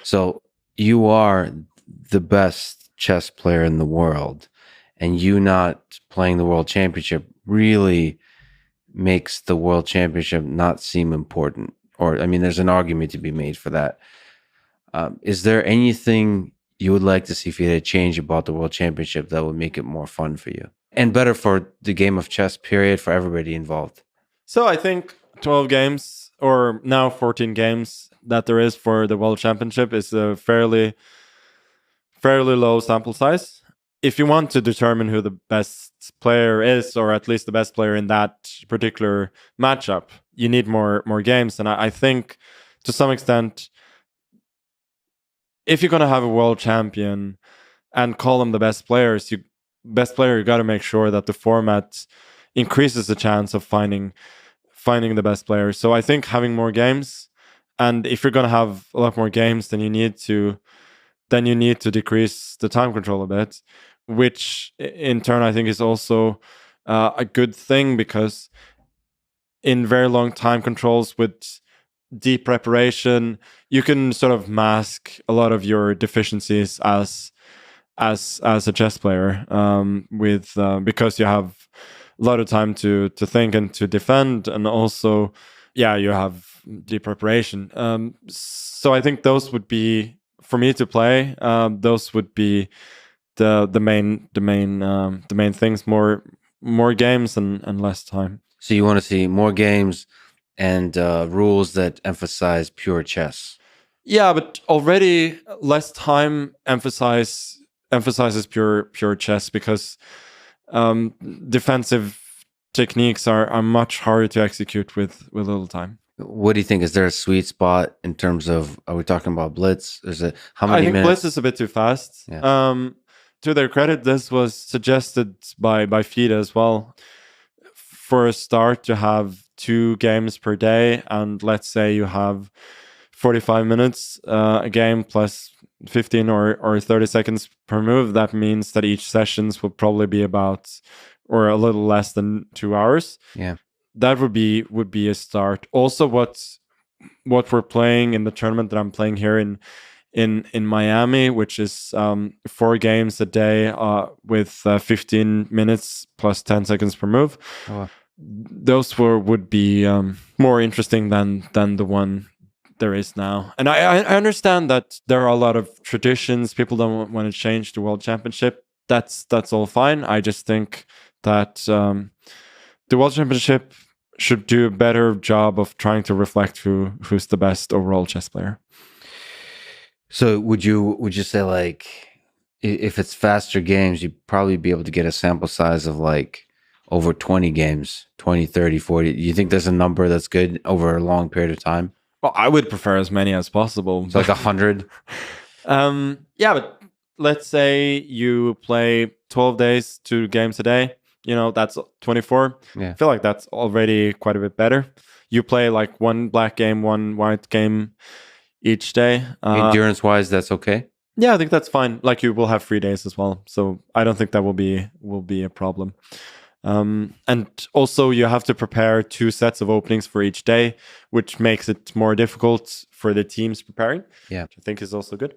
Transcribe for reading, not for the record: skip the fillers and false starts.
So you are the best chess player in the world, and you not playing the world championship really makes the world championship not seem important. Or, I mean, there's an argument to be made for that. Is there anything you would like to see if you had a change about the world championship that would make it more fun for you and better for the game of chess, period, for everybody involved? So I think 12 games, or now 14 games that there is for the World Championship is a fairly low sample size. If you want to determine who the best player is, or at least the best player in that particular matchup, you need more games. And I think to some extent, if you're going to have a world champion and call them the best players, you got to make sure that the format increases the chance of finding the best players. So I think having more games, and if you're going to have a lot more games, then you need to decrease the time control a bit, which in turn I think is also a good thing, because in very long time controls with deep preparation, you can sort of mask a lot of your deficiencies as a chess player, because you have a lot of time to think and to defend, and also you have deep preparation. So I think those would be, for me to play, those would be the main things: more games and less time. So you want to see more games and rules that emphasize pure chess. Yeah, but already less time emphasizes pure chess, because defensive techniques are much harder to execute with little time. What do you think? Is there a sweet spot in terms of, are we talking about blitz? Is it how many minutes? I think blitz is a bit too fast. Yeah. To their credit, this was suggested by FIDE as well. For a start, to have 2 games per day, and let's say you have 45 minutes a game plus 15 or 30 seconds per move. That means that each sessions will probably be about, or a little less than 2 hours. Yeah. That would be a start. Also, what we're playing in the tournament that I'm playing here in Miami, which is 4 games a day with 15 minutes plus 10 seconds per move. Oh, wow. Those would be more interesting than the one there is now. And I understand that there are a lot of traditions. People don't want to change the World Championship. That's all fine. I just think that the World Championship should do a better job of trying to reflect who's the best overall chess player. So would you say, like, if it's faster games, you'd probably be able to get a sample size of like over 20 games, 20, 30, 40. Do you think there's a number that's good over a long period of time? Well, I would prefer as many as possible. So like 100? Yeah, but let's say you play 12 days, 2 games a day. That's 24. Yeah. I feel like that's already quite a bit better. You play like 1 black game, 1 white game each day. Endurance-wise, that's okay? Yeah, I think that's fine. Like, you will have 3 days as well. So I don't think that will be a problem. And also you have to prepare 2 sets of openings for each day, which makes it more difficult for the teams preparing. Yeah. Which I think is also good.